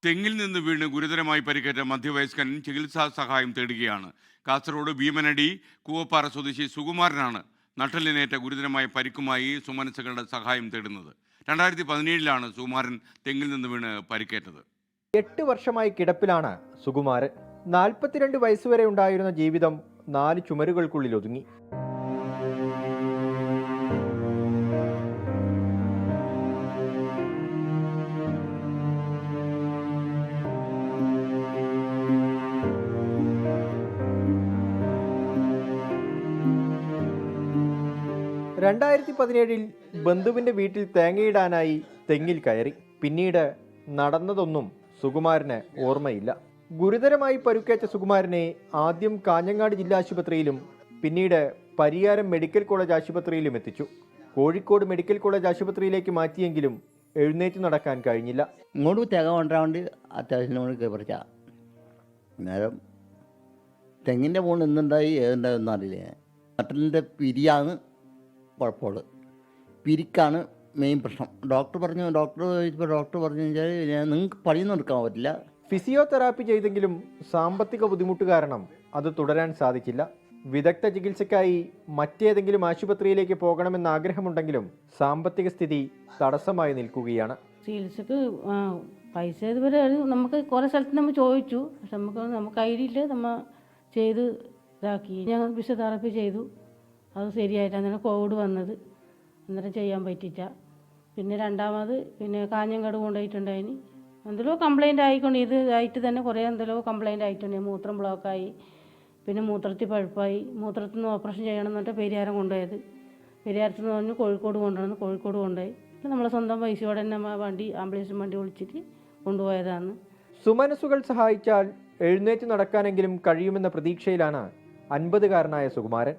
തെങ്ങിൽ നിന്ന് വീണ് ഗുരുതരമായി പരിക്കേറ്റ മധ്യവയസ്കൻ ചികിത്സാ സഹായം തേടുകയാണ്. കാസർഗോഡ് ഭീമനടി കൂവപ്പാറ സ്വദേശി സുകുമാരനാണ് നട്ടലിനേറ്റ ഗുരുതരമായ പരിക്കുമായി സുമനസ്സുകളുടെ സഹായം തേടുന്നത്. 2017 സുകുമാരൻ തെങ്ങിൽ നിന്ന് വീണ് പരിക്കേറ്റത്. 8 വർഷമായി കിടപ്പിലാണ് സുകുമാരൻ. 42 വയസ്സുവരെ ഉണ്ടായിരുന്ന ജീവിതം 4 ചുമരുകൾക്കുള്ളിൽ ഒതുങ്ങി. ിൽ ബന്ധുവിന്റെ വീട്ടിൽ തേങ്ങയിടാനായി തെങ്ങിൽ കയറി. പിന്നീട് നടന്നതൊന്നും സുകുമാരന് ഓർമ്മയില്ല. ഗുരുതരമായി പരുക്കേറ്റ സുകുമാരനെ ആദ്യം കാഞ്ഞങ്ങാട് ജില്ലാ ആശുപത്രിയിലും പിന്നീട് പരിയാരം മെഡിക്കൽ കോളേജ് ആശുപത്രിയിലും എത്തിച്ചു. കോഴിക്കോട് മെഡിക്കൽ കോളേജ് ആശുപത്രിയിലേക്ക് മാറ്റിയെങ്കിലും എഴുന്നേറ്റ് നടക്കാൻ കഴിഞ്ഞില്ല. ഇങ്ങോട്ട് തേങ്ങ കൊണ്ടാണ്ട് അത്യാവശ്യം പറിച്ച നേരം തെങ്ങിൻ്റെ മുകളിൽ എന്തുണ്ടായി ഏതുണ്ടായെന്ന് അറിയില്ല. നട്ടലിൻ്റെ പിരിയാണ് കുഴപ്പമുള്ളത്. പിരിക്കാണ് മെയിൻ പ്രശ്നം. ഡോക്ടർ പറഞ്ഞു വെച്ചാൽ നിങ്ങൾക്ക് പണിയൊന്നും എടുക്കാൻ പറ്റില്ല. ഫിസിയോതെറാപ്പി ചെയ്തെങ്കിലും സാമ്പത്തിക ബുദ്ധിമുട്ട് കാരണം അത് തുടരാൻ സാധിച്ചില്ല. വിദഗ്ധ ചികിത്സയ്ക്കായി മറ്റേതെങ്കിലും ആശുപത്രിയിലേക്ക് പോകണമെന്ന ആഗ്രഹമുണ്ടെങ്കിലും സാമ്പത്തിക സ്ഥിതി തടസ്സമായി നിൽക്കുകയാണ്. ചികിത്സക്ക് പൈസ ഇതുവരെ നമുക്ക് കുറേ സ്ഥലത്ത് നമ്മൾ ചോദിച്ചു. പക്ഷെ നമുക്ക് ഐഡിയയില്ല. നമ്മൾ ചെയ്ത് ഇതാക്കി. ഞങ്ങൾ ഫിസിയോതെറാപ്പി ചെയ്തു. അത് ശരിയായിട്ട് അന്നേരം കോവിഡ് വന്നത്. അന്നേരം ചെയ്യാൻ പറ്റിച്ച. പിന്നെ രണ്ടാമത് കാഞ്ഞങ്ങാട് കൊണ്ടുപോയിട്ടുണ്ടായിന്. എന്തെല്ലോ കംപ്ലൈൻ്റ് ആയിക്കൊണ്ട് ഇത് ആയിട്ട് തന്നെ കുറേ എന്തെല്ലോ കംപ്ലൈൻ്റ് ആയിട്ടുണ്ട്. മൂത്രം ബ്ലോക്കായി, പിന്നെ മൂത്രത്തിൽ പഴുപ്പായി. മൂത്രത്തിൽ നിന്ന് ഓപ്പറേഷൻ ചെയ്യണം എന്നിട്ട് പെരിയാരം കൊണ്ടുപോയത്. പെരിയാരത്തിൽ നിന്ന് പറഞ്ഞ് കോഴിക്കോട് കൊണ്ടുപോയി. നമ്മളെ സ്വന്തം പൈസയോടെ തന്നെ വണ്ടി ആംബുലൻസ് വണ്ടി വിളിച്ചിട്ട് കൊണ്ടുപോയതാണ്. സുമനസ്സുകൾ സഹായിച്ചാൽ എഴുന്നേറ്റ് നടക്കാനെങ്കിലും കഴിയുമെന്ന പ്രതീക്ഷയിലാണ് 50-കാരനായ സുകുമാരൻ.